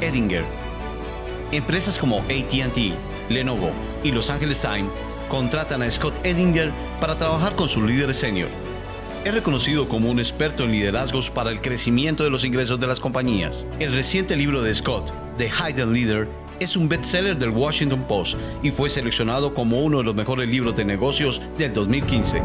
Edinger. Empresas como AT&T, Lenovo y Los Angeles Times contratan a Scott Edinger para trabajar con sus líderes senior. Es reconocido como un experto en liderazgos para el crecimiento de los ingresos de las compañías. El reciente libro de Scott, The Hidden Leader, es un bestseller del Washington Post y fue seleccionado como uno de los mejores libros de negocios del 2015.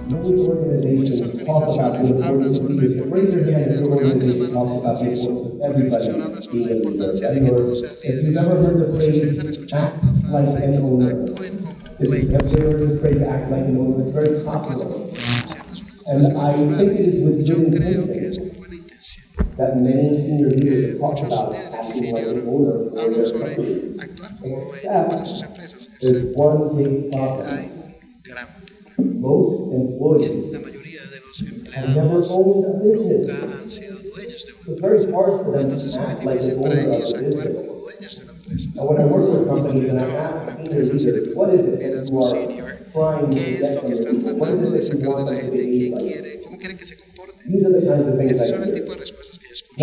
Muchas organizaciones hablan sobre la importancia del liderazgo. Levanten la mano si su organización habla sobre la importancia de que todos sean líderes. O si ustedes han escuchado la frase actúen como dueños. Yo creo que es con buena intención que muchos líderes senior hablan sobre actuar como dueños para sus empresas, excepto que hay un gran la mayoría de los empleados nunca han sido dueños de una empresa. Entonces es muy difícil para ellos actuar como dueños de la empresa. Y cuando yo trabajo con empresas y le pregunto al liderazgo senior qué es lo que están tratando de sacar de la gente, qué quiere, cómo quieren que se comporten, estos son el tipo de respuestas que yo escucho.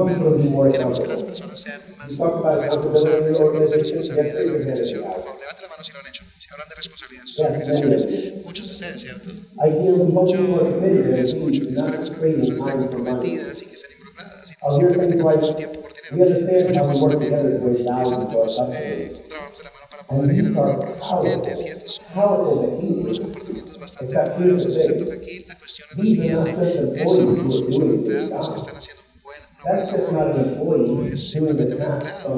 Primero, queremos que las personas sean más responsables. Hablamos de responsabilidad de la organización. Por favor, levanten la mano si lo han hecho. Si hablan de responsabilidad de sus organizaciones, muchos de ustedes, ¿cierto? Yo escucho que esperemos que las personas estén comprometidas y que estén involucradas y no simplemente cambiando su tiempo por dinero. Escucho cosas también como eso tenemos cómo trabajamos de la mano para poder generar valor para nuestros clientes, y estos son unos comportamientos bastante poderosos, excepto que aquí la cuestión es la siguiente: estos no son solo empleados que están haciendo una buena labor, no es simplemente un empleado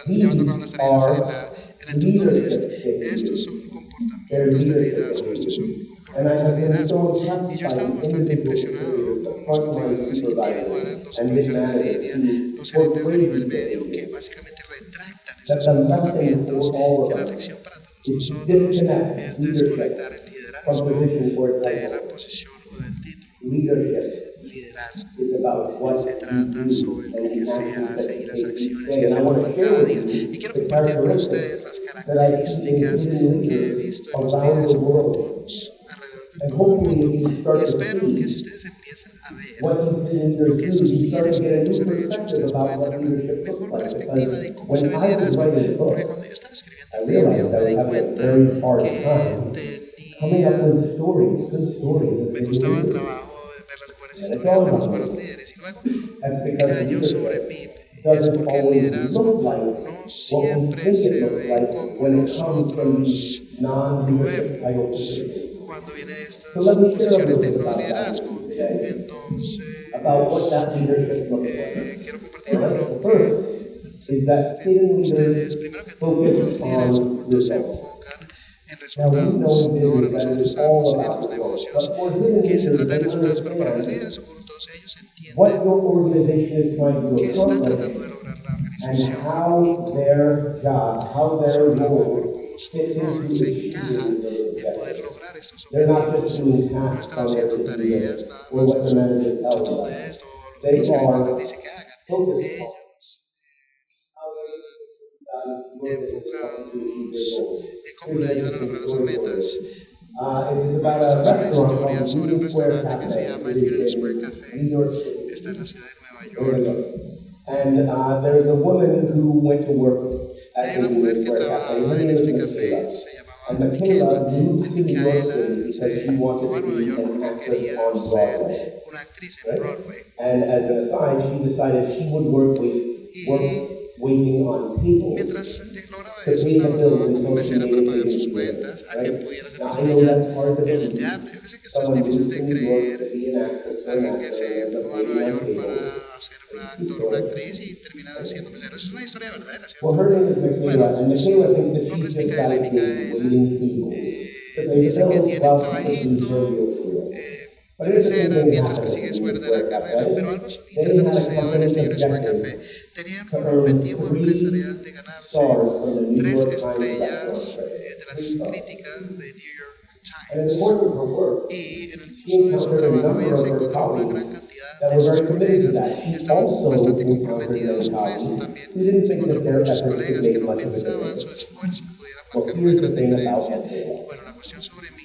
llevando a cabo las tareas en el to-do list. Estos son comportamientos de liderazgo, estos son comportamientos de liderazgo. Y yo he estado bastante impresionado con los contribuidores individuales, los supervisores de línea, los gerentes de nivel medio, que básicamente retractan esos comportamientos. Que la lección para todos nosotros es desconectar el liderazgo de la posición o del título. Liderazgo se trata sobre lo que se hace y las acciones que se toman cada día. Y quiero compartir con ustedes las características que he visto en los líderes ocultos alrededor de todo el mundo. Y espero que si ustedes empiezan a ver lo que estos líderes ocultos han hecho, ustedes pueden tener una mejor perspectiva de cómo se ve el liderazgo. Porque cuando yo estaba escribiendo el libro me di cuenta que me costaba trabajo historias de los buenos líderes, y luego cayó sobre mí. Es porque el liderazgo no siempre se ve como nosotros lo vemos cuando viene de estas posiciones de no liderazgo. Entonces quiero compartir lo que tienen ustedes. Primero que todo, los líderes ocultos se enfocan en resultados. Ahora nosotros sabemos en los negocios que se trata de resultados, pero para los líderes ocultos ellos entienden que están tratando de lograr la organización y cómo su labor, como su rol se encaja en poder lograr estos objetivos. No están haciendo tareas nada más en su to-do list o lo que los gerentes les dicen que hagan. Ellos enfocados en cómo le ayudan a lograr sus metas. Esto es una historia sobre un restaurante que se llama el Union Square Café. Está en la ciudad de Nueva York. Hay una mujer que trabajaba en este café, se llamaba Michaela. Michaela se mudó a Nueva York porque quería ser una actriz en Broadway. Y mientras lograba eso, trabajaba como mesera para pagar sus cuentas, a que pudiera ser más brillante en el teatro. Yo sé que esto es difícil de creer. Alguien que se mudó a Nueva York para ser un actor o una actriz y termina siendo mesero. Eso es una historia verdadera, ¿cierto? Bueno, su nombre es Micaela, y Micaela dice que tiene un trabajito de mesera mientras persigue su verdadera carrera. Pero algo interesante sucedió en este Union Square Café. Tenían como objetivo empresarial de ganarse 3 estrellas de las críticas de New York Times. Y en el curso de su trabajo ella se encontró una gran cantidad de sus colegas que estaban bastante comprometidos con eso. También se encontró con muchos colegas que no pensaban su esfuerzo pudiera marcar una gran diferencia. Bueno, la cuestión sobre mi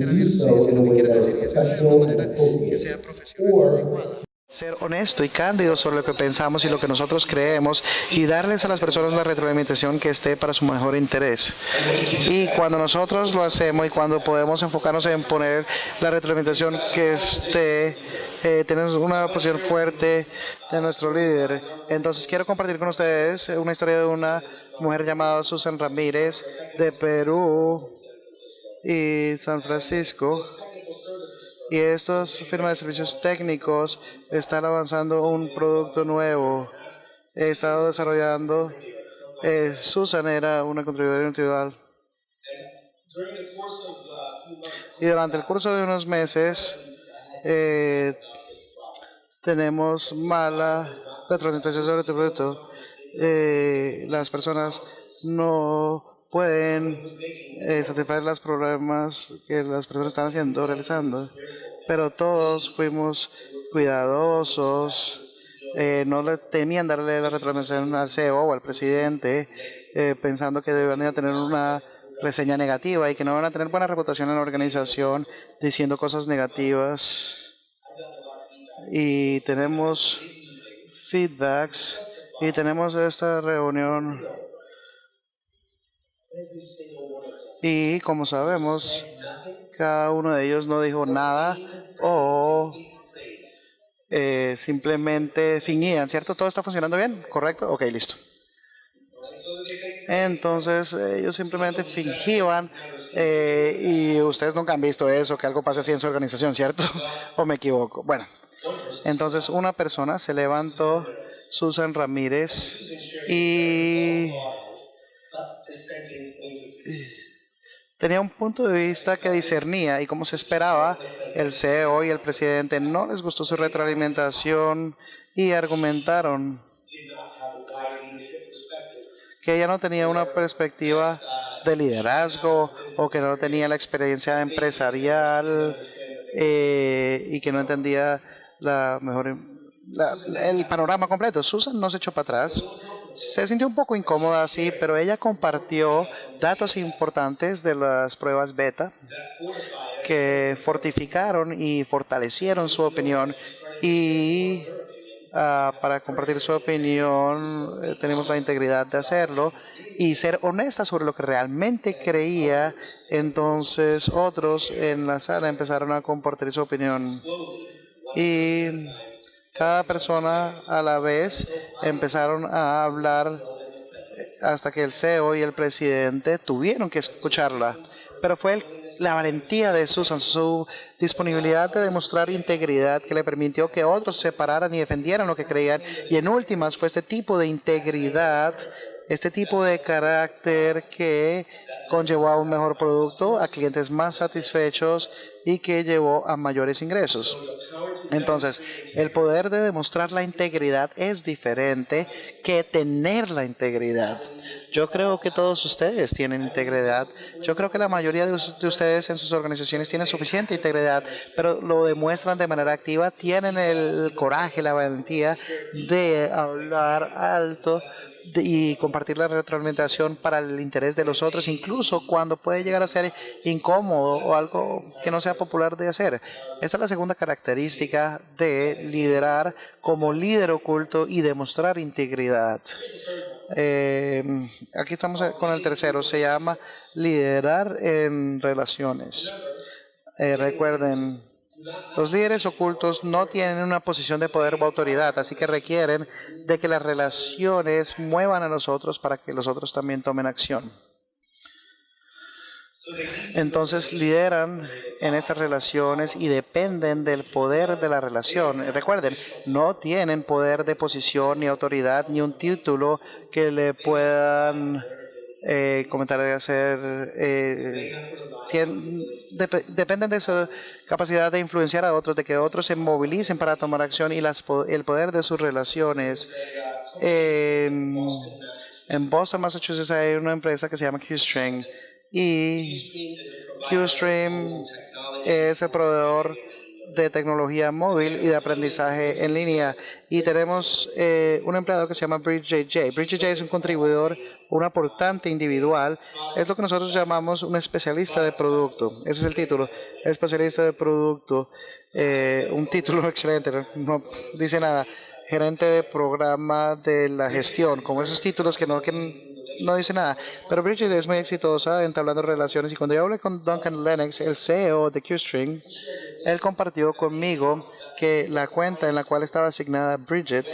decir abierto, sí, decir lo que quieren decir y hacerlo de una manera que sea profesional y adecuada. Ser honesto y cándido sobre lo que pensamos y lo que nosotros creemos y darles a las personas la retroalimentación que esté para su mejor interés. Y cuando nosotros lo hacemos y cuando podemos enfocarnos en poner la retroalimentación que esté, tenemos una posición fuerte de nuestro líder. Entonces quiero compartir con ustedes una historia de una mujer llamada Susan Ramírez de Perú y San Francisco. Y estas firmas de servicios técnicos están avanzando un producto nuevo. He estado desarrollando. Susan era una contribuidora individual. Y durante el curso de unos meses tenemos mala retroalimentación sobre tu producto. Las personas no pueden satisfacer los problemas que las personas están realizando, pero todos fuimos cuidadosos, no le temían darle la retroalimentación al CEO o al presidente, pensando que deberían tener una reseña negativa y que no van a tener buena reputación en la organización diciendo cosas negativas. Y tenemos feedbacks y tenemos esta reunión. Y como sabemos, cada uno de ellos no dijo nada o simplemente fingían, ¿cierto? ¿Todo está funcionando bien? ¿Correcto? Ok, listo. Entonces ellos simplemente fingían y ustedes nunca han visto eso, que algo pase así en su organización, ¿cierto? ¿O me equivoco? Bueno, entonces una persona se levantó, Susan Ramírez, y tenía un punto de vista que discernía y como se esperaba, el CEO y el presidente no les gustó su retroalimentación y argumentaron que ella no tenía una perspectiva de liderazgo o que no tenía la experiencia empresarial y que no entendía el panorama completo. Susan no se echó para atrás. Se sintió un poco incómoda, sí, pero ella compartió datos importantes de las pruebas beta que fortificaron y fortalecieron su opinión. Y para compartir su opinión tenemos la integridad de hacerlo y ser honesta sobre lo que realmente creía. Entonces otros en la sala empezaron a compartir su opinión y cada persona a la vez empezaron a hablar hasta que el CEO y el presidente tuvieron que escucharla. Pero fue la valentía de Susan, su disponibilidad de demostrar integridad que le permitió que otros se pararan y defendieran lo que creían. Y en últimas fue este tipo de integridad, este tipo de carácter que conllevó a un mejor producto, a clientes más satisfechos y que llevó a mayores ingresos. Entonces, el poder de demostrar la integridad es diferente que tener la integridad. Yo creo que todos ustedes tienen integridad. Yo creo que la mayoría de ustedes en sus organizaciones tienen suficiente integridad, pero lo demuestran de manera activa, tienen el coraje, la valentía de hablar alto y compartir la retroalimentación para el interés de los otros, incluso cuando puede llegar a ser incómodo o algo que no sea popular de hacer. Esta es la segunda característica de liderar como líder oculto y demostrar integridad. Aquí estamos con el tercero, se llama liderar en relaciones. Recuerden, los líderes ocultos no tienen una posición de poder o autoridad, así que requieren de que las relaciones muevan a los otros para que los otros también tomen acción. Entonces lideran en estas relaciones y dependen del poder de la relación. Recuerden, no tienen poder de posición ni autoridad ni un título que le puedan comentar de hacer. Dependen de su capacidad de influenciar a otros, de que otros se movilicen para tomar acción y el poder de sus relaciones. En Boston, Massachusetts hay una empresa que se llama QStream y QStream es el proveedor de tecnología móvil y de aprendizaje en línea. Y tenemos un empleado que se llama Bridget J. Bridget J es un contribuidor, un aportante individual. Es lo que nosotros llamamos un especialista de producto. Ese es el título, especialista de producto. Un título excelente, no dice nada. Gerente de programa de la gestión, como esos títulos que no dice nada. Pero Bridget es muy exitosa entablando relaciones, y cuando yo hablé con Duncan Lennox, el CEO de QString, él compartió conmigo que la cuenta en la cual estaba asignada Bridget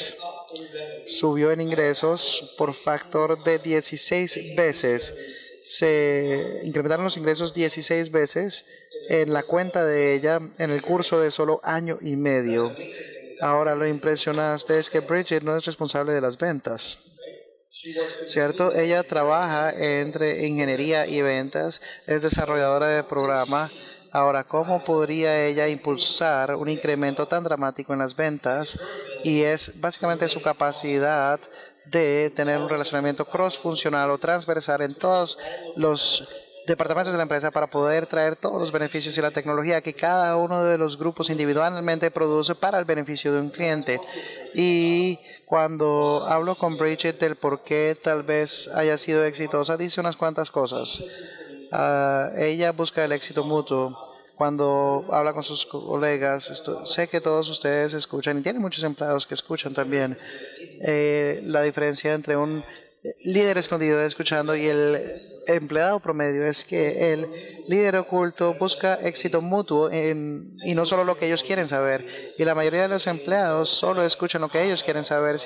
subió en ingresos por factor de 16 veces. Se incrementaron los ingresos 16 veces en la cuenta de ella en el curso de solo año y medio. Ahora, lo impresionante es que Bridget no es responsable de las ventas, ¿cierto? Ella trabaja entre ingeniería y ventas, es desarrolladora de programa. Ahora, ¿cómo podría ella impulsar un incremento tan dramático en las ventas? Y es básicamente su capacidad de tener un relacionamiento cross-funcional o transversal en todos los departamentos de la empresa para poder traer todos los beneficios y la tecnología que cada uno de los grupos individualmente produce para el beneficio de un cliente. Y cuando hablo con Bridget del por qué tal vez haya sido exitosa, dice unas cuantas cosas. Ella busca el éxito mutuo. Cuando habla con sus colegas, sé que todos ustedes escuchan y tienen muchos empleados que escuchan también. La diferencia entre un líder escondido escuchando y el empleado promedio es que el líder oculto busca éxito mutuo y no solo lo que ellos quieren saber, y la mayoría de los empleados solo escuchan lo que ellos quieren saber,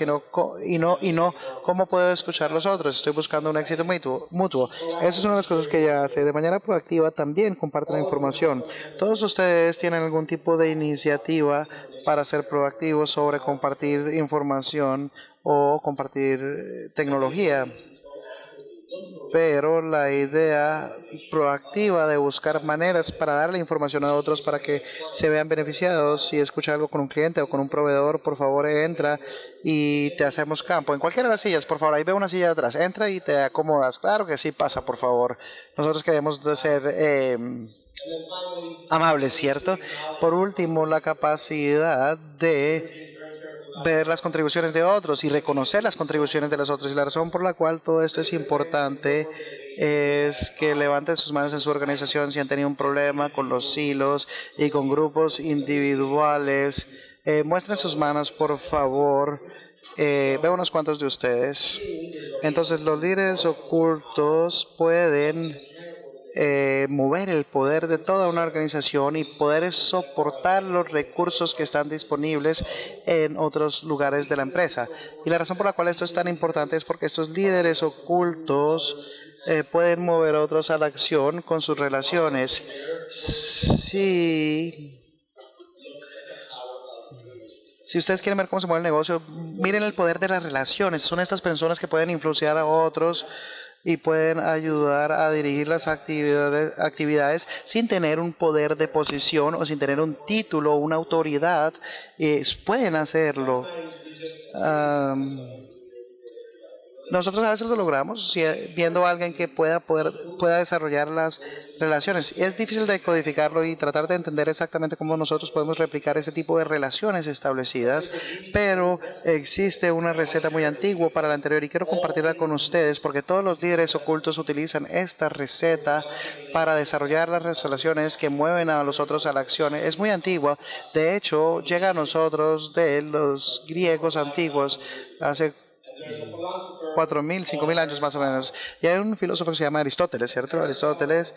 y no cómo puedo escuchar los otros. Estoy buscando un éxito mutuo. Eso es una de las cosas que ella hace. De manera proactiva también comparte la información. Todos ustedes tienen algún tipo de iniciativa para ser proactivos sobre compartir información o compartir tecnología, pero la idea proactiva de buscar maneras para darle información a otros para que se vean beneficiados. Si escucha algo con un cliente o con un proveedor, por favor entra y te hacemos campo. En cualquiera de las sillas, por favor, ahí veo una silla de atrás, entra y te acomodas. Claro que sí, pasa, por favor. Nosotros queremos ser amables, ¿cierto? Por último, la capacidad de ver las contribuciones de otros y reconocer las contribuciones de los otros. Y la razón por la cual todo esto es importante es que levanten sus manos en su organización si han tenido un problema con los silos y con grupos individuales. Muestren sus manos, por favor. Veo unos cuantos de ustedes. Entonces, los líderes ocultos pueden mover el poder de toda una organización y poder soportar los recursos que están disponibles en otros lugares de la empresa. Y la razón por la cual esto es tan importante es porque estos líderes ocultos pueden mover a otros a la acción con sus relaciones. Si ustedes quieren ver cómo se mueve el negocio, miren el poder de las relaciones. Son estas personas que pueden influenciar a otros y pueden ayudar a dirigir las actividades sin tener un poder de posición o sin tener un título o una autoridad. Pueden hacerlo. Nosotros a veces lo logramos viendo a alguien que pueda desarrollar las relaciones. Es difícil de codificarlo y tratar de entender exactamente cómo nosotros podemos replicar ese tipo de relaciones establecidas, pero existe una receta muy antigua para la anterior y quiero compartirla con ustedes porque todos los líderes ocultos utilizan esta receta para desarrollar las relaciones que mueven a los otros a la acción. Es muy antigua, de hecho llega a nosotros de los griegos antiguos hace 4.000, 5.000 años más o menos. Y hay un filósofo que se llama Aristóteles, ¿cierto? Aristóteles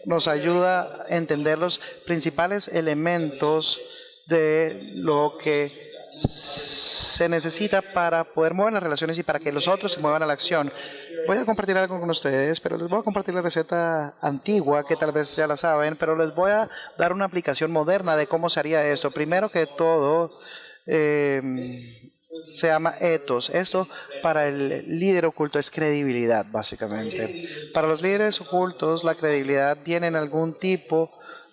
nos ayuda a entender los principales elementos de lo que se necesita para poder mover las relaciones y para que los otros se muevan a la acción. Voy a compartir algo con ustedes, pero les voy a compartir la receta antigua, que tal vez ya la saben, pero les voy a dar una aplicación moderna de cómo se haría esto. Primero que todo, se llama ethos. Esto para el líder oculto es credibilidad, básicamente. Para los líderes ocultos, la credibilidad viene en algún tipo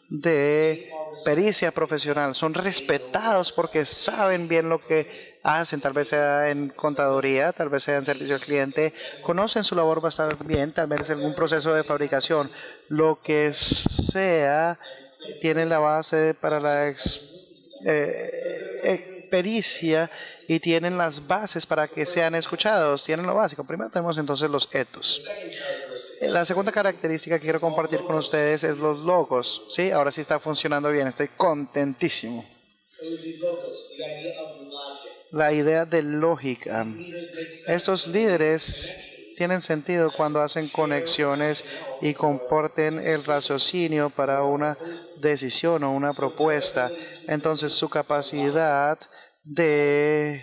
de pericia profesional, son respetados porque saben bien lo que hacen, tal vez sea en contaduría, tal vez sea en servicio al cliente, conocen su labor bastante bien, tal vez algún proceso de fabricación, lo que sea, tienen la base para la pericia y tienen las bases para que sean escuchados, tienen lo básico. Primero tenemos entonces los ethos. La segunda característica que quiero compartir con ustedes es los logos. ¿Sí? Ahora sí está funcionando bien, estoy contentísimo. La idea de lógica. Estos líderes tienen sentido cuando hacen conexiones y comparten el raciocinio para una decisión o una propuesta. Entonces su capacidad de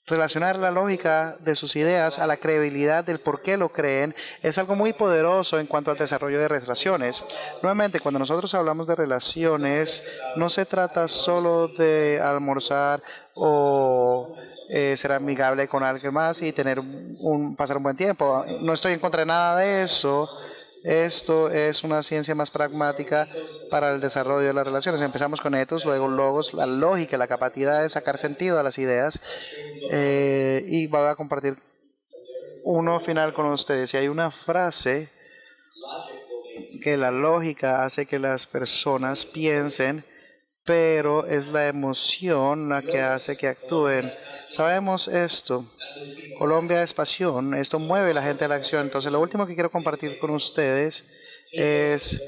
relacionar la lógica de sus ideas a la credibilidad del por qué lo creen es algo muy poderoso en cuanto al desarrollo de relaciones. Nuevamente, cuando nosotros hablamos de relaciones, no se trata solo de almorzar o ser amigable con alguien más y pasar un buen tiempo. No estoy en contra de nada de eso. Esto es una ciencia más pragmática para el desarrollo de las relaciones. Empezamos con ethos, luego logos, la lógica, la capacidad de sacar sentido a las ideas. Y voy a compartir uno final con ustedes. Y hay una frase que la lógica hace que las personas piensen, pero es la emoción la que hace que actúen. Sabemos esto. Colombia es pasión, esto mueve a la gente a la acción. Entonces, lo último que quiero compartir con ustedes es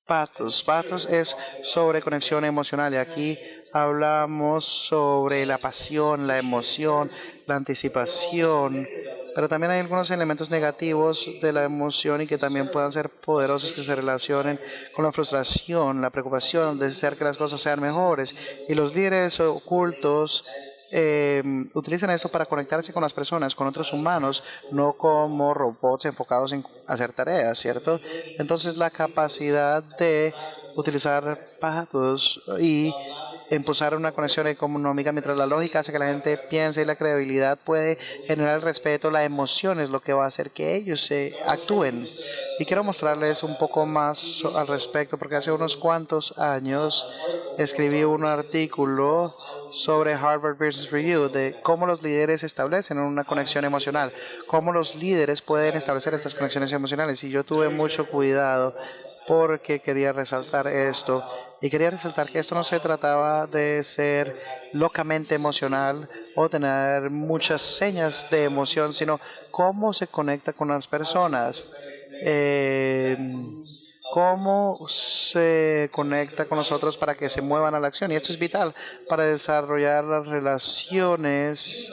pathos. Pathos es sobre conexión emocional y aquí hablamos sobre la pasión, la emoción, la anticipación, pero también hay algunos elementos negativos de la emoción y que también puedan ser poderosos que se relacionen con la frustración, la preocupación, desear que las cosas sean mejores. Y los líderes ocultos utilizan eso para conectarse con las personas, con otros humanos, no como robots enfocados en hacer tareas, ¿cierto? Entonces la capacidad de utilizar pathos y impulsar una conexión económica mientras la lógica hace que la gente piense y la credibilidad puede generar el respeto, la emoción es lo que va a hacer que ellos se actúen. Y quiero mostrarles un poco más al respecto porque hace unos cuantos años escribí un artículo sobre Harvard Business Review de cómo los líderes establecen una conexión emocional, cómo los líderes pueden establecer estas conexiones emocionales. Y yo tuve mucho cuidado porque quería resaltar esto. Y quería resaltar que esto no se trataba de ser locamente emocional o tener muchas señas de emoción, sino cómo se conecta con las personas. Cómo se conecta con nosotros para que se muevan a la acción. Y esto es vital para desarrollar las relaciones.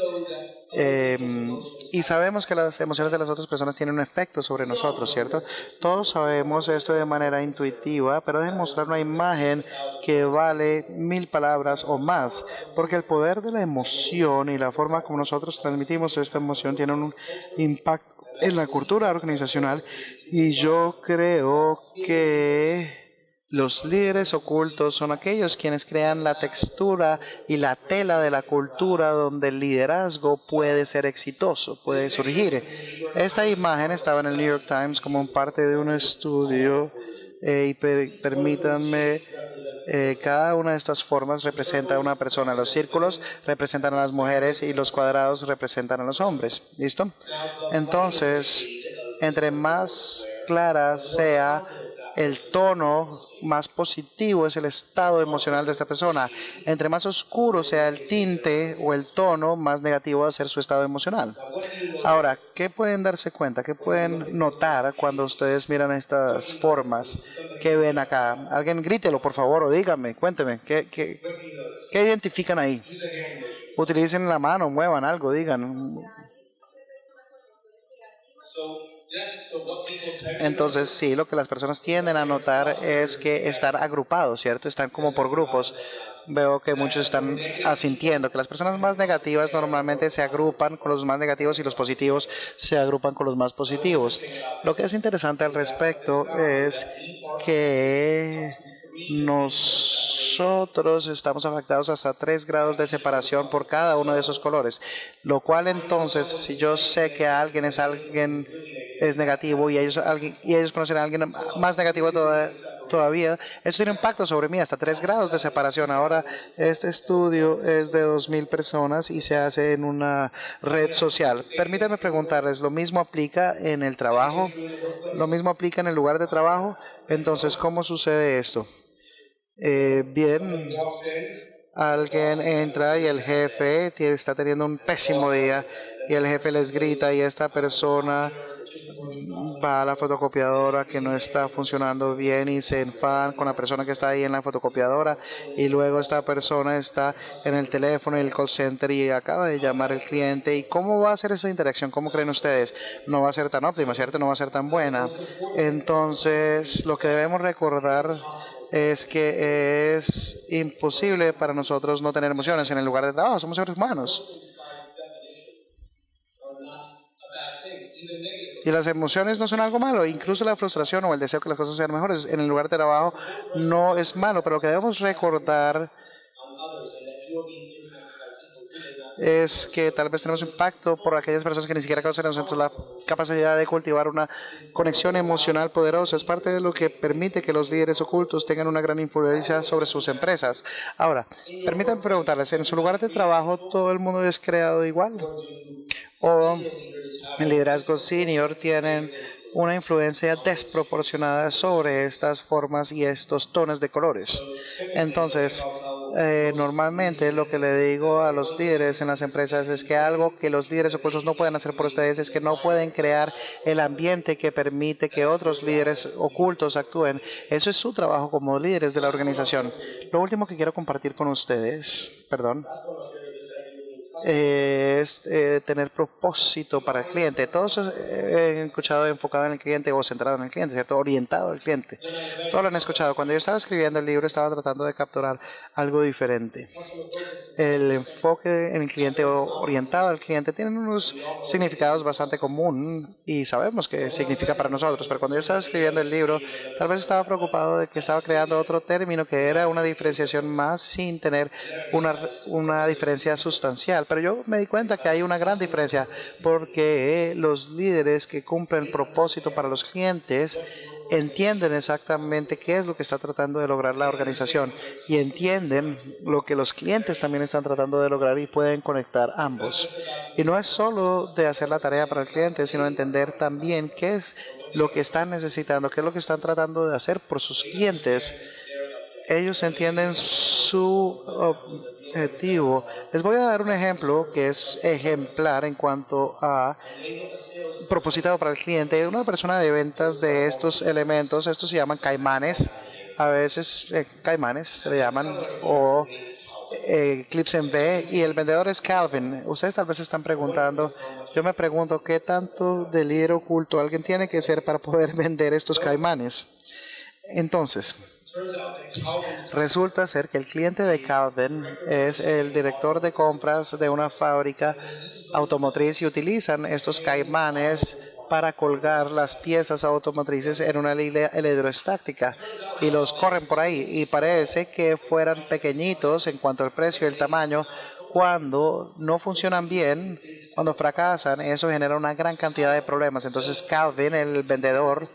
Y sabemos que las emociones de las otras personas tienen un efecto sobre nosotros, ¿cierto? Todos sabemos esto de manera intuitiva, pero déjenme mostrar una imagen que vale 1000 palabras o más, porque el poder de la emoción y la forma como nosotros transmitimos esta emoción tiene un impacto en la cultura organizacional, y yo creo que los líderes ocultos son aquellos quienes crean la textura y la tela de la cultura donde el liderazgo puede ser exitoso, puede surgir. Esta imagen estaba en el New York Times como parte de un estudio y permítanme, cada una de estas formas representa a una persona. Los círculos representan a las mujeres y los cuadrados representan a los hombres. ¿Listo? Entonces, entre más clara sea el tono, más positivo es el estado emocional de esta persona. Entre más oscuro sea el tinte o el tono, más negativo va a ser su estado emocional. Ahora, ¿qué pueden darse cuenta? ¿Qué pueden notar cuando ustedes miran estas formas? ¿Qué ven acá? Alguien grítelo, por favor, o díganme, cuénteme. ¿Qué identifican ahí? Utilicen la mano, muevan algo, digan. Entonces, sí, lo que las personas tienden a notar es que están agrupados, ¿cierto? Están como por grupos. Veo que muchos están asintiendo, que las personas más negativas normalmente se agrupan con los más negativos y los positivos se agrupan con los más positivos. Lo que es interesante al respecto es que nosotros estamos afectados hasta 3 grados de separación por cada uno de esos colores, lo cual entonces, si yo sé que alguien es negativo y ellos conocen a alguien más negativo todavía, eso tiene impacto sobre mí, hasta 3 grados de separación. Ahora, este estudio es de 2.000 personas y se hace en una red social. Permítanme preguntarles, ¿lo mismo aplica en el trabajo? ¿Lo mismo aplica en el lugar de trabajo? Entonces, ¿cómo sucede esto? Bien, alguien entra y el jefe está teniendo un pésimo día y el jefe les grita y esta persona va a la fotocopiadora que no está funcionando bien y se enfadan con la persona que está ahí en la fotocopiadora, y luego esta persona está en el teléfono, en el call center, y acaba de llamar el cliente. ¿Y cómo va a ser esa interacción? ¿Cómo creen ustedes? No va a ser tan óptima, ¿cierto? No va a ser tan buena. Entonces, lo que debemos recordar es que es imposible para nosotros no tener emociones en el lugar de trabajo. Somos seres humanos. Y las emociones no son algo malo, incluso la frustración o el deseo que las cosas sean mejores en el lugar de trabajo no es malo, pero lo que debemos recordar es que tal vez tenemos impacto por aquellas personas que ni siquiera conocen nosotros. La capacidad de cultivar una conexión emocional poderosa es parte de lo que permite que los líderes ocultos tengan una gran influencia sobre sus empresas. Ahora, permítanme preguntarles, ¿en su lugar de trabajo todo el mundo es creado igual? ¿O el liderazgo senior tienen una influencia desproporcionada sobre estas formas y estos tonos de colores? Entonces, normalmente lo que le digo a los líderes en las empresas es que algo que los líderes ocultos no pueden hacer por ustedes es que no pueden crear el ambiente que permite que otros líderes ocultos actúen. Eso es su trabajo como líderes de la organización. Lo último que quiero compartir con ustedes, es tener propósito para el cliente. Todos he escuchado enfocado en el cliente o centrado en el cliente, ¿cierto? Orientado al cliente. Todos lo han escuchado. Cuando yo estaba escribiendo el libro estaba tratando de capturar algo diferente. El enfoque en el cliente o orientado al cliente tiene unos significados bastante común y sabemos qué significa para nosotros, pero cuando yo estaba escribiendo el libro tal vez estaba preocupado de que estaba creando otro término que era una diferenciación más sin tener una diferencia sustancial. Pero yo me di cuenta que hay una gran diferencia, porque los líderes que cumplen el propósito para los clientes entienden exactamente qué es lo que está tratando de lograr la organización y entienden lo que los clientes también están tratando de lograr y pueden conectar ambos. Y no es solo de hacer la tarea para el cliente, sino entender también qué es lo que están necesitando, qué es lo que están tratando de hacer por sus clientes. Ellos entienden su objetivo. Les voy a dar un ejemplo que es ejemplar en cuanto a propósito para el cliente. Una persona de ventas de estos elementos, estos se llaman caimanes, a veces caimanes se le llaman, o clips en V, y el vendedor es Calvin. Ustedes tal vez están preguntando, yo me pregunto qué tanto de líder oculto alguien tiene que ser para poder vender estos caimanes. Entonces, resulta ser que el cliente de Calvin es el director de compras de una fábrica automotriz y utilizan estos caimanes para colgar las piezas automotrices en una línea electrostática y los corren por ahí, y parece que fueran pequeñitos en cuanto al precio y el tamaño. Cuando no funcionan bien, cuando fracasan, eso genera una gran cantidad de problemas. Entonces Calvin, el vendedor,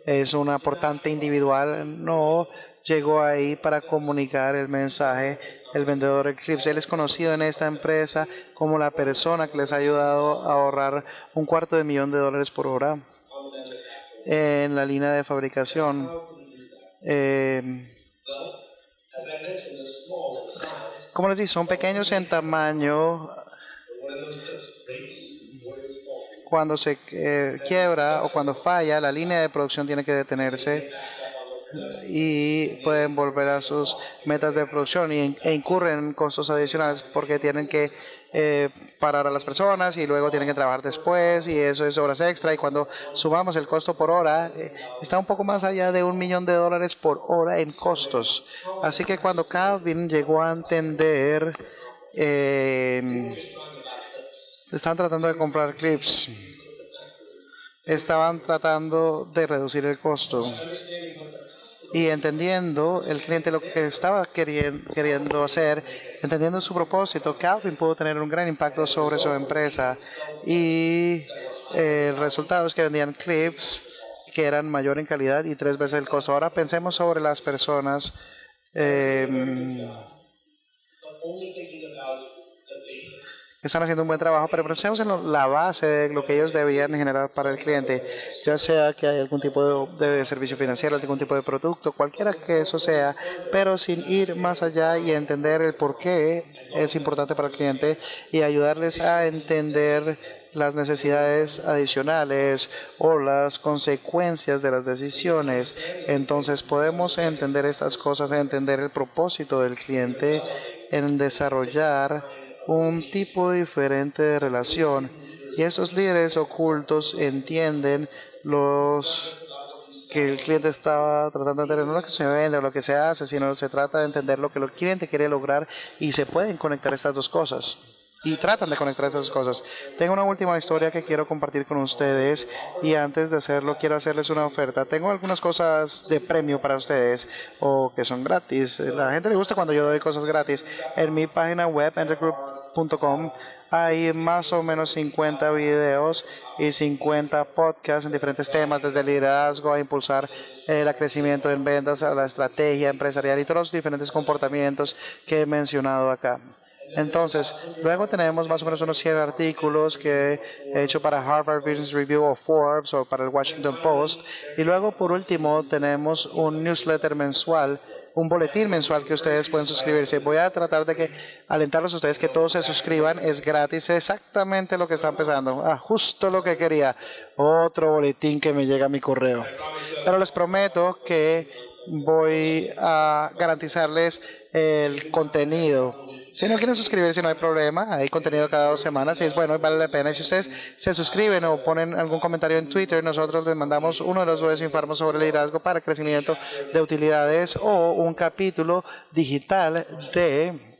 es un aportante individual, no llegó ahí para comunicar el mensaje. El vendedor Eclipse, él es conocido en esta empresa como la persona que les ha ayudado a ahorrar $250,000 por hora en la línea de fabricación. Como les dije, son pequeños en tamaño. Cuando se quiebra o cuando falla, la línea de producción tiene que detenerse y pueden volver a sus metas de producción e incurren en costos adicionales porque tienen que parar a las personas y luego tienen que trabajar después, y eso es horas extra, y cuando sumamos el costo por hora está un poco más allá de $1,000,000 por hora en costos. Así que cuando Calvin llegó a entender, están tratando de comprar clips. estaban tratando de reducir el costo y entendiendo el cliente lo que estaba queriendo hacer, entendiendo su propósito, Calvin pudo tener un gran impacto sobre su empresa y el resultado es que vendían clips que eran mayor en calidad y 3 veces el costo. Ahora pensemos sobre las personas que están haciendo un buen trabajo, pero pensemos en la base de lo que ellos debían generar para el cliente, ya sea que hay algún tipo de servicio financiero, algún tipo de producto, cualquiera que eso sea, pero sin ir más allá y entender el por qué es importante para el cliente y ayudarles a entender las necesidades adicionales o las consecuencias de las decisiones. Entonces podemos entender estas cosas, entender el propósito del cliente en desarrollar un tipo diferente de relación, y esos líderes ocultos entienden que el cliente estaba tratando de entender, no lo que se vende o lo que se hace, sino se trata de entender lo que el cliente quiere lograr y se pueden conectar estas dos cosas. Y tratan de conectar esas cosas. Tengo una última historia que quiero compartir con ustedes y antes de hacerlo quiero hacerles una oferta. Tengo algunas cosas de premio para ustedes o que son gratis. A la gente le gusta cuando yo doy cosas gratis. En mi página web, entergroup.com, hay más o menos 50 videos y 50 podcasts en diferentes temas, desde el liderazgo a impulsar el crecimiento en ventas, a la estrategia empresarial y todos los diferentes comportamientos que he mencionado acá. Entonces, luego tenemos más o menos unos 100 artículos que he hecho para Harvard Business Review o Forbes o para el Washington Post. Y luego, por último, tenemos un newsletter mensual, un boletín mensual que ustedes pueden suscribirse. Voy a tratar de alentarlos a ustedes que todos se suscriban. Es gratis, exactamente lo que están pensando. Justo lo que quería. Otro boletín que me llega a mi correo. Pero les prometo que voy a garantizarles el contenido. Si no quieren suscribirse, no hay problema. Hay contenido cada 2 semanas y es bueno y vale la pena. Y si ustedes se suscriben o ponen algún comentario en Twitter, nosotros les mandamos uno de los 2 informes sobre liderazgo para crecimiento de utilidades o un capítulo digital de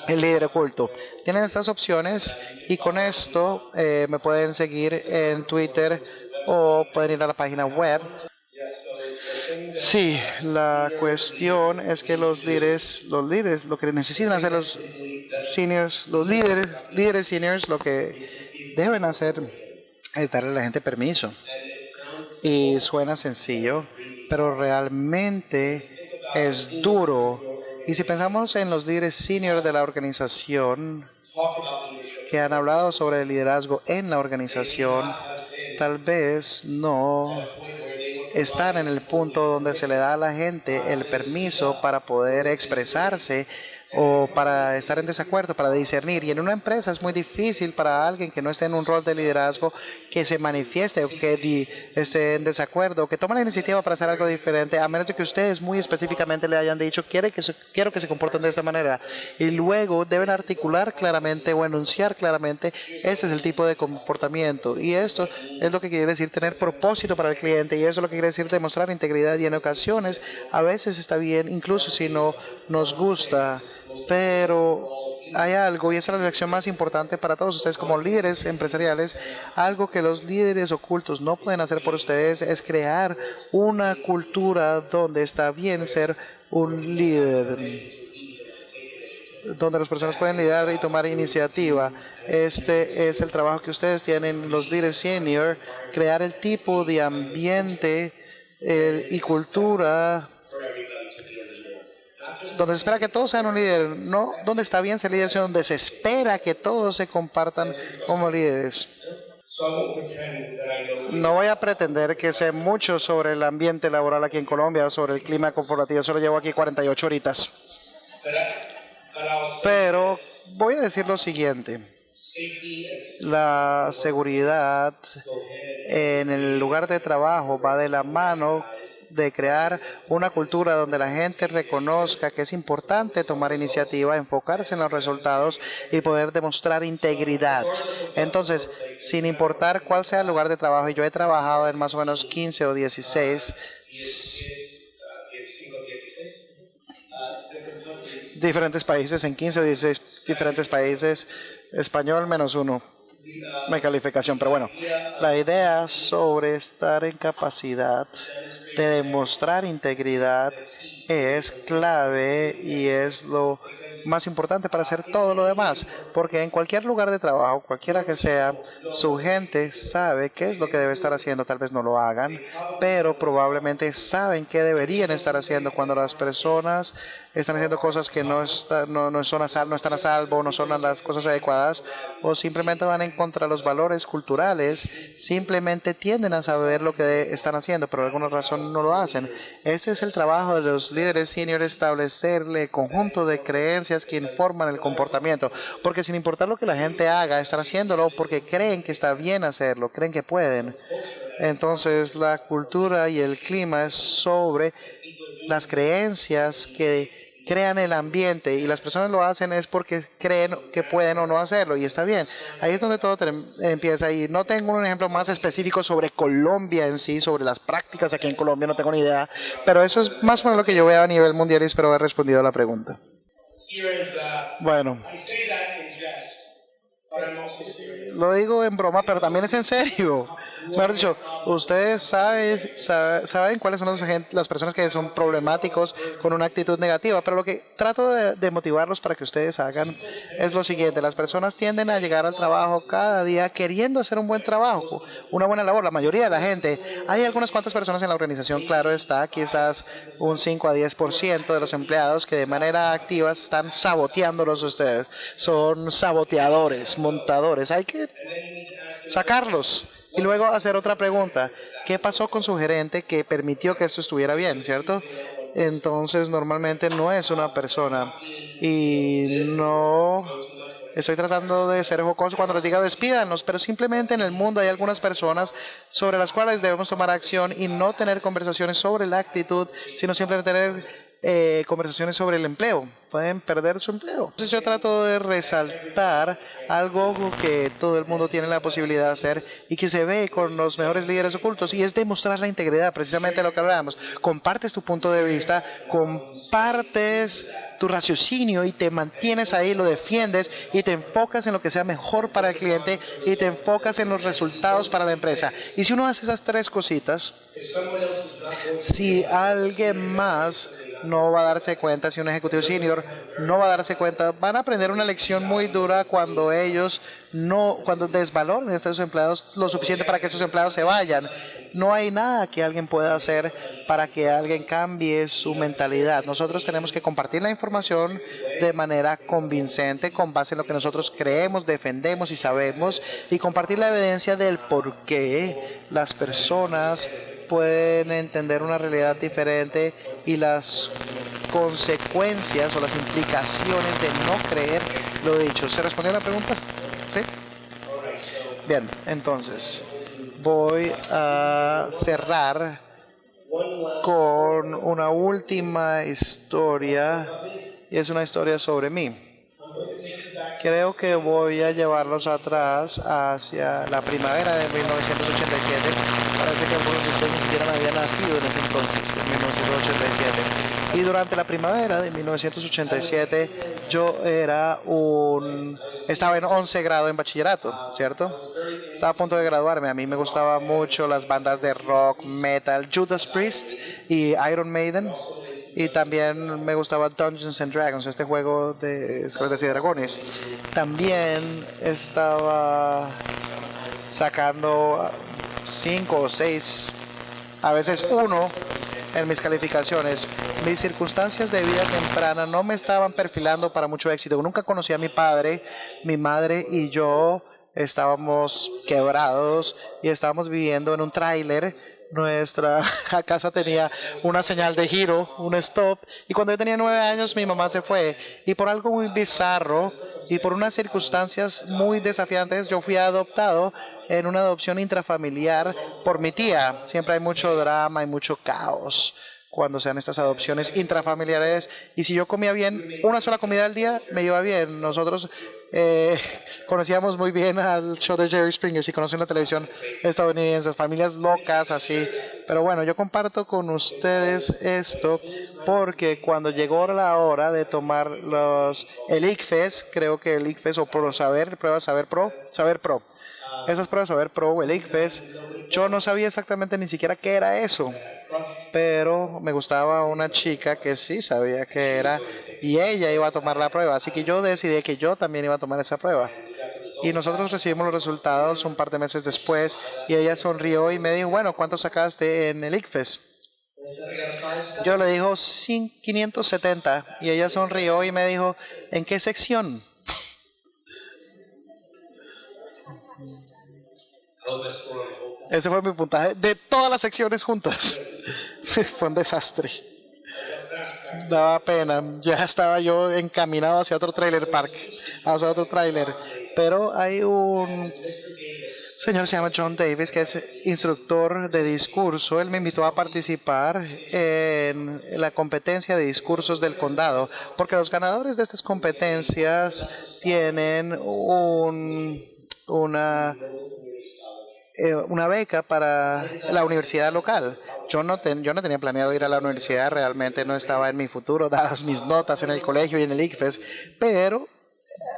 El Líder Oculto. Tienen estas opciones y con esto me pueden seguir en Twitter o pueden ir a la página web. Sí, la cuestión es que los líderes, lo que necesitan hacer los seniors, los líderes seniors, lo que deben hacer es darle a la gente permiso. Y suena sencillo, pero realmente es duro. Y si pensamos en los líderes seniors de la organización que han hablado sobre el liderazgo en la organización, tal vez no están en el punto donde se le da a la gente el permiso para poder expresarse o para estar en desacuerdo, para discernir. Y en una empresa es muy difícil para alguien que no esté en un rol de liderazgo que se manifieste o que esté en desacuerdo, que tome la iniciativa para hacer algo diferente, a menos de que ustedes muy específicamente le hayan dicho quiero que se comporten de esta manera. Y luego deben articular claramente o enunciar claramente este es el tipo de comportamiento. Y esto es lo que quiere decir tener propósito para el cliente, y eso es lo que quiere decir demostrar integridad. Y en ocasiones a veces está bien, incluso si no nos gusta, pero hay algo, y esa es la lección más importante para todos ustedes como líderes empresariales. Algo que los líderes ocultos no pueden hacer por ustedes es crear una cultura donde está bien ser un líder, donde las personas pueden liderar y tomar iniciativa. Este es el trabajo que ustedes tienen, los líderes senior, crear el tipo de ambiente y cultura donde se espera que todos sean un líder, no donde está bien ser líder, sino donde se espera que todos se compartan como líderes. No voy a pretender que sé mucho sobre el ambiente laboral aquí en Colombia, sobre el clima corporativo, solo llevo aquí 48 horitas. Pero voy a decir lo siguiente: la seguridad en el lugar de trabajo va de la mano de crear una cultura donde la gente reconozca que es importante tomar iniciativa, enfocarse en los resultados y poder demostrar integridad. Entonces, sin importar cuál sea el lugar de trabajo, y yo he trabajado en más o menos 15 o 16 diferentes países, en 15 o 16 diferentes países, español -1. mi calificación, pero bueno, la idea sobre estar en capacidad de demostrar integridad es clave y es lo más importante para hacer todo lo demás, porque en cualquier lugar de trabajo, cualquiera que sea, su gente sabe qué es lo que debe estar haciendo. Tal vez no lo hagan, pero probablemente saben qué deberían estar haciendo. Cuando las personas están haciendo cosas que no están a salvo, no son las cosas adecuadas, o simplemente van en contra de los valores culturales, simplemente tienden a saber lo que están haciendo, pero por alguna razón no lo hacen. Este es el trabajo de los líderes senior, establecerle conjunto de creencias que informan el comportamiento, porque sin importar lo que la gente haga, están haciéndolo porque creen que está bien hacerlo, creen que pueden. Entonces la cultura y el clima es sobre las creencias que crean el ambiente, y las personas lo hacen es porque creen que pueden o no hacerlo, y está bien. Ahí es donde todo empieza. Y no tengo un ejemplo más específico sobre Colombia en sí, sobre las prácticas aquí en Colombia, no tengo ni idea, pero eso es más o menos lo que yo veo a nivel mundial y espero haber respondido a la pregunta. Bueno, lo digo en broma, pero también es en serio. Mejor dicho, ustedes saben cuáles son las personas que son problemáticos con una actitud negativa, pero lo que trato de motivarlos para que ustedes hagan es lo siguiente. Las personas tienden a llegar al trabajo cada día queriendo hacer un buen trabajo, una buena labor. La mayoría de la gente, hay algunas cuantas personas en la organización, claro está, quizás un 5 a 10% de los empleados que de manera activa están saboteándolos a ustedes. Son saboteadores, montadores. Hay que sacarlos. Y luego hacer otra pregunta. ¿Qué pasó con su gerente que permitió que esto estuviera bien, cierto? Entonces, normalmente no es una persona. Y no estoy tratando de ser jocoso cuando les diga despídanos, pero simplemente en el mundo hay algunas personas sobre las cuales debemos tomar acción y no tener conversaciones sobre la actitud, sino simplemente tener conversaciones sobre el empleo. Pueden perder su empleo. Entonces yo trato de resaltar algo que todo el mundo tiene la posibilidad de hacer y que se ve con los mejores líderes ocultos, y es demostrar la integridad, precisamente lo que hablábamos. Compartes tu punto de vista, compartes tu raciocinio y te mantienes ahí, lo defiendes y te enfocas en lo que sea mejor para el cliente y te enfocas en los resultados para la empresa. Y si uno hace esas tres cositas, si alguien más no va a darse cuenta, si un ejecutivo senior no va a darse cuenta, van a aprender una lección muy dura cuando cuando desvaloren a estos empleados lo suficiente para que esos empleados se vayan. No hay nada que alguien pueda hacer para que alguien cambie su mentalidad. Nosotros tenemos que compartir la información de manera convincente, con base en lo que nosotros creemos, defendemos y sabemos, y compartir la evidencia del por qué las personas pueden entender una realidad diferente y las consecuencias o las implicaciones de no creer lo dicho. ¿Se respondió a la pregunta? ¿Sí? Bien, entonces voy a cerrar con una última historia, y es una historia sobre mí. Creo que voy a llevarlos atrás hacia la primavera de 1987. Parece que algunos de ustedes ni siquiera habían nacido en ese entonces, en 1987. Y durante la primavera de 1987 yo estaba en 11 grado en bachillerato, ¿cierto? Estaba a punto de graduarme. A mí me gustaban mucho las bandas de rock, metal, Judas Priest y Iron Maiden. Y también me gustaba Dungeons and Dragons, este juego de escuelas y dragones. También estaba sacando 5 o 6, a veces 1 en mis calificaciones. Mis circunstancias de vida temprana no me estaban perfilando para mucho éxito. Nunca conocí a mi padre, mi madre y yo estábamos quebrados y estábamos viviendo en un tráiler. Nuestra casa tenía una señal de giro, un stop, y cuando yo tenía 9 años mi mamá se fue, y por algo muy bizarro y por unas circunstancias muy desafiantes yo fui adoptado en una adopción intrafamiliar por mi tía. Siempre hay mucho drama y mucho caos cuando sean estas adopciones intrafamiliares, y si yo comía bien una sola comida al día me iba bien. Nosotros conocíamos muy bien al show de Jerry Springer, si conocen la televisión estadounidense, familias locas así. Pero bueno, yo comparto con ustedes esto porque cuando llegó la hora de tomar el ICFES, creo que el ICFES o Pro Saber, prueba Saber Pro, esas pruebas Saber Pro o el ICFES, yo no sabía exactamente ni siquiera qué era eso, pero me gustaba una chica que sí sabía qué era y ella iba a tomar la prueba, así que yo decidí que yo también iba a tomar esa prueba. Y nosotros recibimos los resultados un par de meses después y ella sonrió y me dijo, bueno, ¿cuánto sacaste en el ICFES? Yo le dijo 570 y ella sonrió y me dijo, ¿en qué sección? Ese fue mi puntaje de todas las secciones juntas. Fue un desastre. Daba pena. Ya estaba yo encaminado hacia otro trailer park, hacia otro trailer. Pero hay un señor, se llama John Davis, que es instructor de discurso. Él me invitó a participar en la competencia de discursos del condado, porque los ganadores de estas competencias tienen una beca para la universidad local. Yo no tenía planeado ir a la universidad, realmente no estaba en mi futuro, dadas mis notas en el colegio y en el ICFES, pero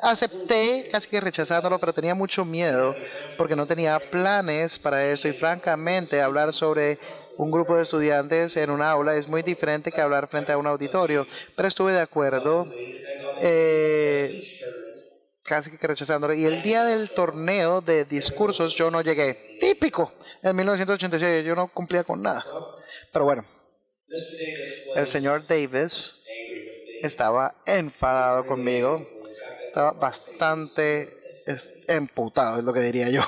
acepté, casi que rechazándolo, pero tenía mucho miedo porque no tenía planes para esto y francamente hablar sobre un grupo de estudiantes en un aula es muy diferente que hablar frente a un auditorio, pero estuve de acuerdo. Casi que rechazándolo. Y el día del torneo de discursos yo no llegué. Típico. En 1986 yo no cumplía con nada. Pero bueno, el señor Davis estaba enfadado conmigo. Estaba bastante emputado, es lo que diría yo.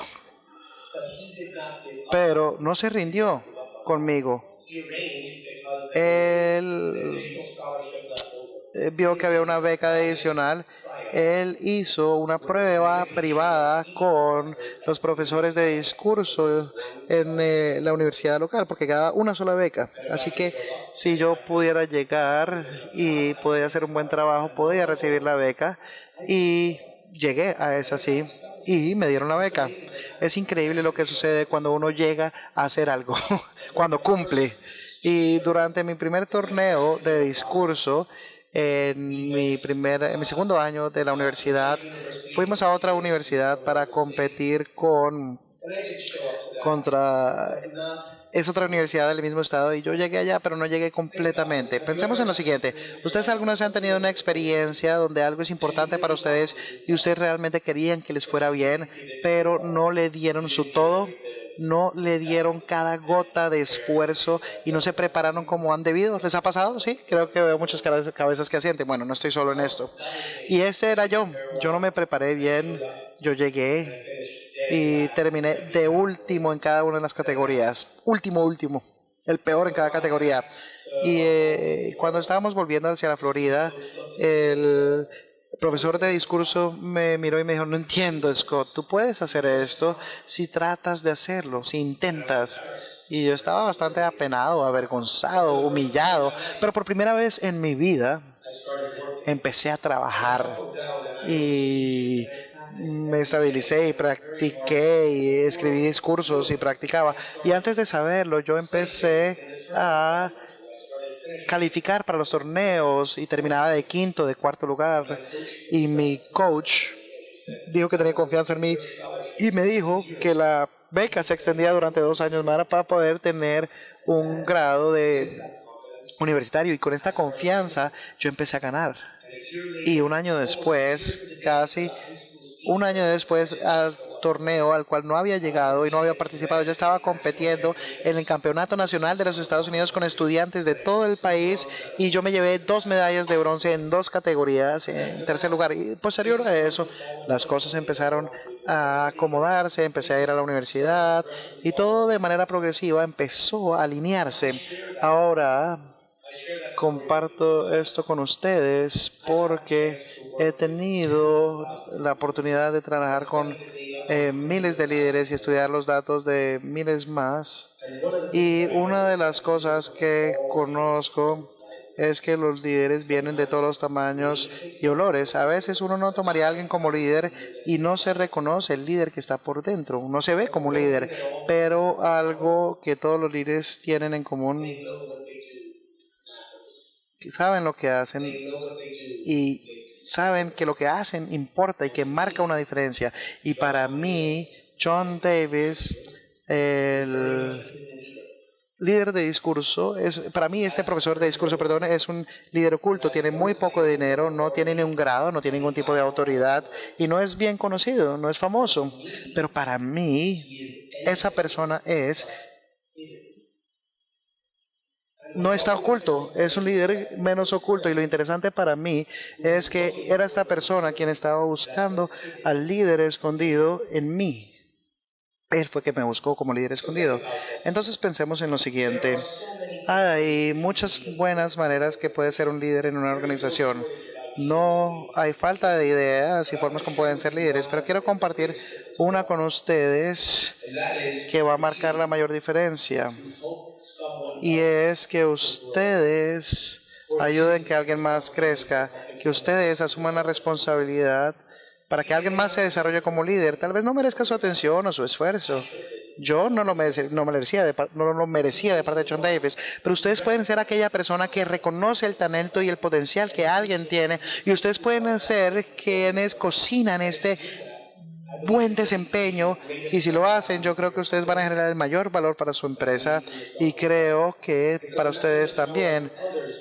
Pero no se rindió conmigo. Él vio que había una beca adicional. Él hizo una prueba privada con los profesores de discurso en la universidad local, porque quedaba una sola beca. Así que si yo pudiera llegar y podía hacer un buen trabajo, podía recibir la beca. Y llegué a esa, sí, y me dieron la beca. Es increíble lo que sucede cuando uno llega a hacer algo, cuando cumple. Y durante mi primer torneo de discurso, en mi segundo año de la universidad, fuimos a otra universidad para competir contra es otra universidad del mismo estado y yo llegué allá pero no llegué completamente. Pensemos en lo siguiente: ustedes alguna vez han tenido una experiencia donde algo es importante para ustedes y ustedes realmente querían que les fuera bien, pero no le dieron su todo, no le dieron cada gota de esfuerzo y no se prepararon como han debido. ¿Les ha pasado? Sí, creo que veo muchas cabezas que asienten. Bueno, no estoy solo en esto. Y ese era yo. Yo no me preparé bien. Yo llegué y terminé de último en cada una de las categorías. Último. El peor en cada categoría. Y cuando estábamos volviendo hacia la Florida, el profesor de discurso me miró y me dijo: no entiendo, Scott, tú puedes hacer esto si tratas de hacerlo, si intentas. Y yo estaba bastante apenado, avergonzado, humillado, pero por primera vez en mi vida empecé a trabajar y me estabilicé y practiqué y escribí discursos y practicaba. Y antes de saberlo, yo empecé a calificar para los torneos y terminaba de quinto, de cuarto lugar. Y mi coach dijo que tenía confianza en mí y me dijo que la beca se extendía durante 2 años más para poder tener un grado de universitario. Y con esta confianza yo empecé a ganar. Y un año después, casi un año después, al torneo al cual no había llegado y no había participado, yo estaba compitiendo en el Campeonato Nacional de los Estados Unidos con estudiantes de todo el país y yo me llevé 2 medallas de bronce en 2 categorías, en tercer lugar. Y posterior a eso, las cosas empezaron a acomodarse, empecé a ir a la universidad y todo de manera progresiva empezó a alinearse. Ahora comparto esto con ustedes porque he tenido la oportunidad de trabajar con miles de líderes y estudiar los datos de miles más. Y una de las cosas que conozco es que los líderes vienen de todos los tamaños y olores. A veces uno no tomaría a alguien como líder y no se reconoce el líder que está por dentro, no se ve como líder, pero algo que todos los líderes tienen en común, que saben lo que hacen y saben que lo que hacen importa y que marca una diferencia. Y para mí John Davis, el líder de discurso, para mí este profesor de discurso, perdón, es un líder oculto, tiene muy poco dinero, no tiene ni un grado, no tiene ningún tipo de autoridad y no es bien conocido, no es famoso. Pero para mí, esa persona no está oculto, es un líder menos oculto y lo interesante para mí es que era esta persona quien estaba buscando al líder escondido en mí. Él fue que me buscó como líder escondido. Entonces pensemos en lo siguiente. Hay muchas buenas maneras que puede ser un líder en una organización. No hay falta de ideas y formas como pueden ser líderes, pero quiero compartir una con ustedes que va a marcar la mayor diferencia. Y es que ustedes ayuden que alguien más crezca, que ustedes asuman la responsabilidad para que alguien más se desarrolle como líder. Tal vez no merezca su atención o su esfuerzo. Yo no lo merecía de parte de John Davis, pero ustedes pueden ser aquella persona que reconoce el talento y el potencial que alguien tiene, y ustedes pueden ser quienes cocinan este buen desempeño, y si lo hacen, yo creo que ustedes van a generar el mayor valor para su empresa y creo que para ustedes también,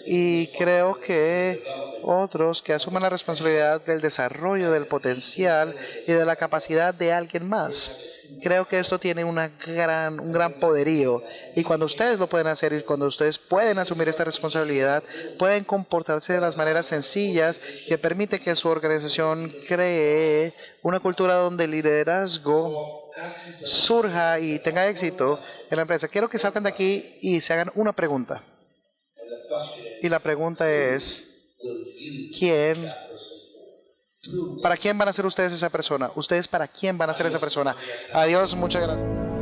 y creo que otros que asuman la responsabilidad del desarrollo del potencial y de la capacidad de alguien más. Creo que esto tiene un gran poderío, y cuando ustedes lo pueden hacer y cuando ustedes pueden asumir esta responsabilidad, pueden comportarse de las maneras sencillas que permite que su organización cree una cultura donde el liderazgo surja y tenga éxito en la empresa. Quiero que salgan de aquí y se hagan una pregunta. Y la pregunta es, ¿para quién van a ser ustedes esa persona? ¿Ustedes para quién van a ser esa persona? Adiós, muchas gracias.